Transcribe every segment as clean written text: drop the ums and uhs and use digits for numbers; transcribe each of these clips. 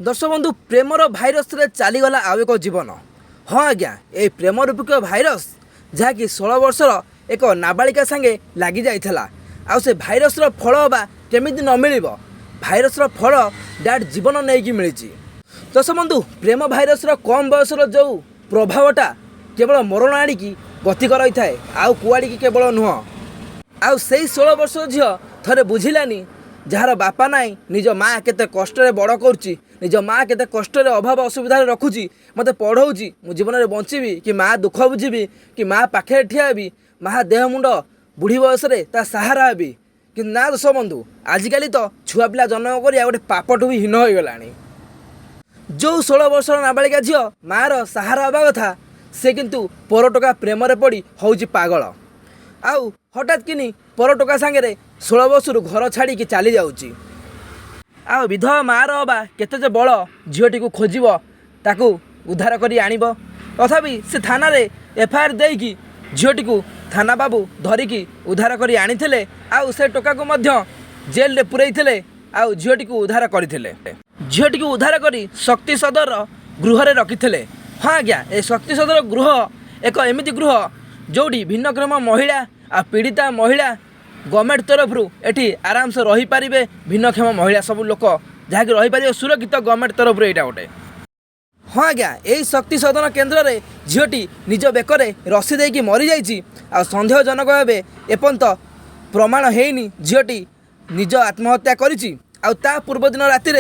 दर्शक बंधु Premiere virus रे चलीगला आउ एक जीवन। हाँ आज्ञा ये प्रेम रूपिक भाइरस जहाँकि 16 वर्षर एक नाबालिका संगे लगी जाइला आउ से भाइरस फल बा केमिति न मिल भाइरस फल डाट जीवन नहीं कि मिली। दर्शक बंधु प्रेम भाइरस कम बयसर जो प्रभावटा केवल मरण आड़िकी गति कर आउ कुआड़ी केवल नुह आउ से 16 वर्ष झील थे बुझिलानी जार बापा नाई निज माँ केते कष्ट बड़ करुच्ची निज माँ केते कष्ट अभाव असुविधा रखुची मत पढ़ाऊँगी मु जीवन में बंचीबी कि माँ दुख बुझी कि माँ पाखे ठिया हेबी माँ देह मुंड बुढ़ी बयस ता सहारा हेबी कि ना। दर्शक बंधु आजिकल तो छुआ पिला जन्म कर गोटे पापठू भी हीन हो गला। जो 16 वर्षर नाबालिका झील माँ रो सहारा हवा कथा से किंतु पर टोका प्रेम पड़ी हूँ पागल आउ हठात किनी पर टोका सांगे 16 वर्षर घर छाड़ी चली जाऊँगी आउ विधवा माँ रहा केते जे बल झीटी को खोजब ताकू उद्धार करी आणब तथापि से थाना रे एफआईआर देकी झीटी को थाना बाबू धरिकी उद्धार करी आनी आउ से टोका को मध्य जेल रे पुरैथिले आउ झीटी को उद्धार करथिले। झीटी को उद्धार करी शक्ति सदर गृह रे रखिथिले। हाँ आज्ञा ए शक्ति सदर गृह एक एमिति गृह जोड़ी भिन्नक्षम महिला आ पीड़िता महिला गवर्नमेंट तरफ एटी आराम से रही पारिबे भिन्नक्षम महिला सब लोक जहाँकि रही पारिबे सुरक्षित गवर्नमेंट तरफ एटा गोटे। हाँ आज्ञा यही शक्ति सदन केन्द्र में झीटी निज बेकरे रसी देकी मरी जाइए आ सन्देहजनक भाव एपर्यंत प्रमाण हैनी झीटी निज आत्महत्या करिछि आ ता पूर्व दिन राति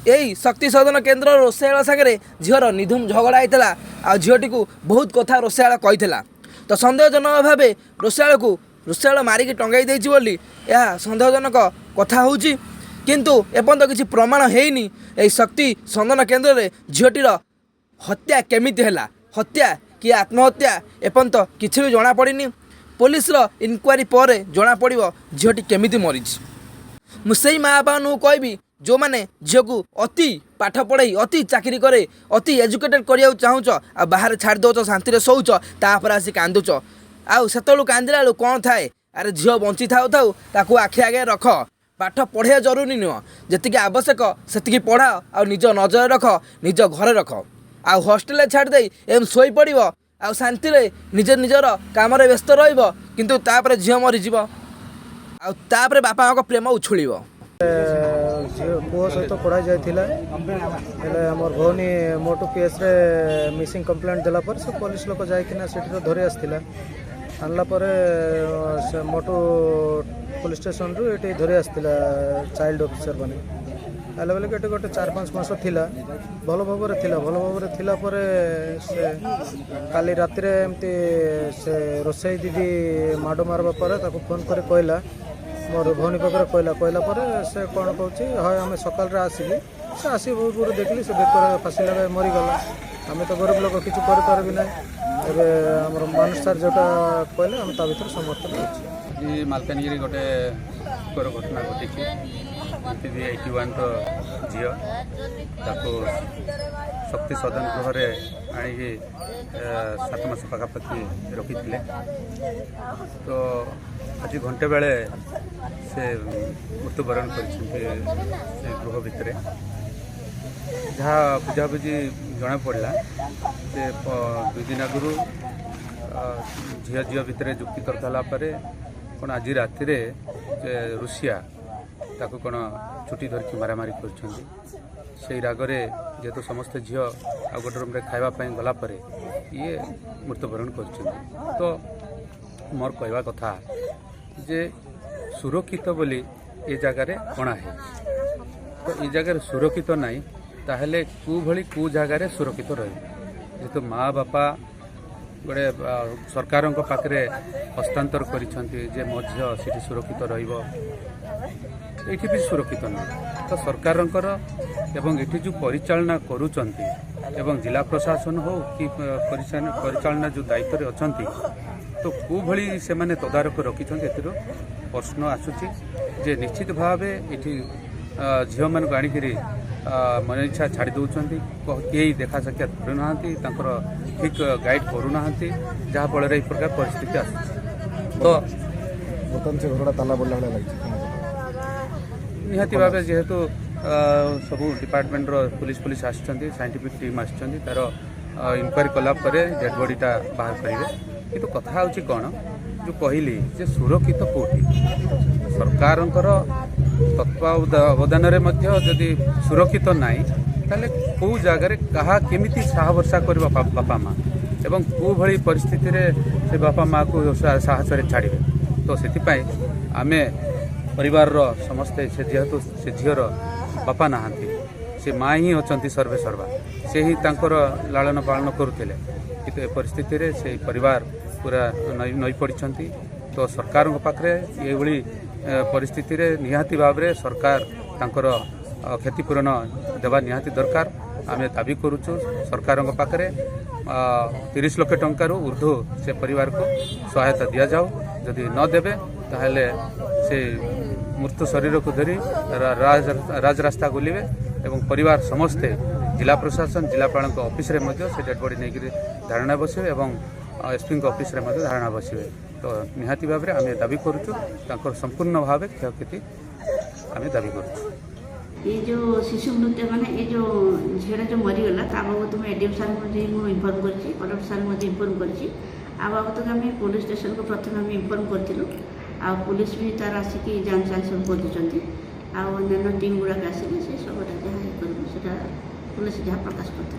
यही शक्ति सदन केन्द्र रोषेयाल सागर झीर निधुम झगड़ा होता आ झीटी को बहुत कथा रोषेयाल कही तो सन्देहजनक भाव रोषेयाल मारिकी टंगाई देछि बोली यह सन्देहजनक कथा होउछि किंतु एपर्यंत किसी प्रमाण हैनी यही शक्ति सदन केन्द्र में झीटीर हत्या केमिति हैला हत्या कि आत्महत्या एपर्यंत किसी भी जना पड़िनी पुलिस इनक्वारी पर जना पड़िबो झीटी केमिति मरिछि। मुझे माँ बापा कहबी जो मैंने झील को अति पाठ पढ़ाई अति चाकरी करे अति एजुकेटेड करिया चाहूच आ बाहर छाड़ दौच शांति शोच तापर आसी कांदुच आउ सेतु कांदिला बेलू कौन थाए अरे झील बंची थाऊ थाऊ ताकू आखि आगे रख पाठ पढ़िया जरूरी नुह जी आवश्यक से पढ़ाओ आ निज नजर रख निज घरे रख आउ हॉस्टेल छाड़ दे एम शोई पड़ आ शांति निजर काम व्यस्त रु तापर झील मरीज आउे बापा प्रेम उछुड़ पुओ सहित पढ़ाई जाइला आमर भौनी मोटू पीएस रे मिसिंग कंप्लेंट देला पर से पुलिस लोक जाइकिना सेठी धरी आसथिला आनला पर से मोटू पुलिस स्टेशन रु एटी धरी आसथिला चाइल्ड ऑफिसर बने आला बेले केटे गोटे 4-5 मास थिला भल भाव थिला पर से काली राति रे एमती से रोसई दीदी माडो मारबा पर ताको फोन करे कहला मोर भौनी पाखे कहला पर से कौन कौच हाँ आम सकाल आसिली से आसी बहुत गुड़ देखली से बेकर फाँसी लगा मरीगला आम तो गरीब लोक किसी करें ना एवं आम मानुष सार जोटा कहले आम ता भर समर्थन कर मालकानगिरी गोटे घटना घटी 81 झील ताको शक्ति सदन गृह आणिकी 7 मास पाखापाखि रखी तो आज घंटे बेले से मृत्युवरण कर गृह भितर जहाँ बुझाबुझी जना पड़ा से 2 दिन आगु झील भितर जुक्ति करता कौन आज राति रुषिया ताको कौन छुट्टी धरिकी मारामारी कर रागरे जेहेतु समस्त झील आ गोटे रूम खावाई गलापर ये मृत्युवरण कर तो मोर कहवा कथा जे सुरक्षित बोली ए जगार कणा है तो ये जगार सुरक्षित नाई ताहले कु जगार सुरक्षित रही जेहेतु माँ बापा गोटे सरकार पाखे हस्तांतर कर मो झी सुरक्षित रही भी सुरक्षित ना तो सरकार एवं ये जो परिचालना करुँच जिला प्रशासन हो कि परिचालना जो दायित्व अच्छा तो कौ भली से माने तदारक रखिंट प्रश्न आसूची जे निश्चित भाव ये झील मान आणिक मन इच्छा छाड़ी दौरान कई देखा साक्षात करूना ठीक गाइड करूना जहाँफल यह प्रकार परिस्थिति आसूची तो बर्तमान से घरटा ताला बोला लगी निहाती भाव जेहेतु ସବୁ ଡିପାର୍ଟମେଣ୍ଟର ପୁଲିସ ଆସିଛନ୍ତି, ସାଇଣ୍ଟିଫିକ୍ ଟିମ୍ ଆସିଛନ୍ତି, ତାର ଇନକ୍ୱାରି କଲା ପରେ ଡେଡ୍ ବଡ଼ିଟା ବାହାର କରିବେ। କିନ୍ତୁ କଥା ହେଉଛି କ'ଣ, ଯେଉଁ କହିଲି ଯେ ସୁରକ୍ଷିତ କେଉଁଠି, ସରକାରଙ୍କର ତତ୍ତ୍ୱାବଧାନରେ ମଧ୍ୟ ଯଦି ସୁରକ୍ଷିତ ନାହିଁ ତାହେଲେ କେଉଁ ଜାଗାରେ କାହା କେମିତି ସାହା ଭରସା କରିବ ବାପା ମା' ଏବଂ କେଉଁଭଳି ପରିସ୍ଥିତିରେ ସେ ବାପା ମା'କୁ ସାହସରେ ଛାଡ଼ିବେ। ତ ସେଥିପାଇଁ ଆମେ ପରିବାରର ସମସ୍ତେ ଯେହେତୁ ସେ ଝିଅର ବାପା ନାହାନ୍ତି, ସେ ମା' ହିଁ ଅଛନ୍ତି ସର୍ବେ ସର୍ବା, ସେ ହିଁ ତାଙ୍କର ଲାଳନ ପାଳନ କରୁଥିଲେ। କିନ୍ତୁ ଏ ପରିସ୍ଥିତିରେ ସେଇ ପରିବାର ପୁରା ନଈ ପଡ଼ିଛନ୍ତି। ତ ସରକାରଙ୍କ ପାଖରେ ଏଇଭଳି ପରିସ୍ଥିତିରେ ନିହାତି ଭାବରେ ସରକାର ତାଙ୍କର କ୍ଷତିପୂରଣ ଦେବା ନିହାତି ଦରକାର। ଆମେ ଦାବି କରୁଛୁ ସରକାରଙ୍କ ପାଖରେ 30 ଲକ୍ଷ ଟଙ୍କାରୁ ଉର୍ଦ୍ଧ୍ୱ ସେ ପରିବାରକୁ ସହାୟତା ଦିଆଯାଉ। ଯଦି ନ ଦେବେ ତାହେଲେ ସେ ମୃତ୍ୟୁ ଶରୀରକୁ ଧରି ରାଜରାସ୍ତା ବୁଲିବେ ଏବଂ ପରିବାର ସମସ୍ତେ ଜିଲ୍ଲା ପ୍ରଶାସନ ଜିଲ୍ଲାପାଳଙ୍କ ଅଫିସରେ ମଧ୍ୟ ସେ ଡେଡ୍ ବଡ଼ି ନେଇକରି ଧାରଣା ବସିବେ ଏବଂ ଏସ୍ପିଙ୍କ ଅଫିସରେ ମଧ୍ୟ ଧାରଣା ବସିବେ। ତ ନିହାତି ଭାବରେ ଆମେ ଦାବି କରୁଛୁ ତାଙ୍କର ସମ୍ପୂର୍ଣ୍ଣ ଭାବେ କ୍ଷୟକ୍ଷତି ଆମେ ଦାବି କରୁଛୁ। ये जो शिशु मृत्यु मैंने ये जो झीड़ा जो मरीगला ता बाबद मैं एडीएम सार इनफर्म कर कलेक्टर सार इनफर्म कर बाबद आम पुलिस स्टेशन को प्रथम आम इनफर्म करूँ। आ पुलिस भी तार आसिक जांच सब कर अन्य टीम गुड़ाक आसिले से सब जहाँ कर पुलिस जहाँ प्रकाश करते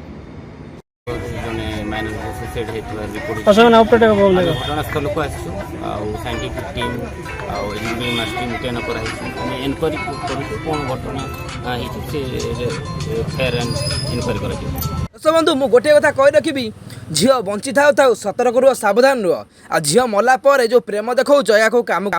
घटनास्थल को आसु साइंटिफिक टीम इंजीनियरिंग मास टीम टेन कराई एनक्वारी करूँ कौन घटना फेयर एंड इनक्वारी कर। बंधु मु गोटे कथा कही रखी, झील बंची थाउ थाउ सतर्क रुह, सावधान रुह। आ झील मला पर जो प्रेम देखौ या काम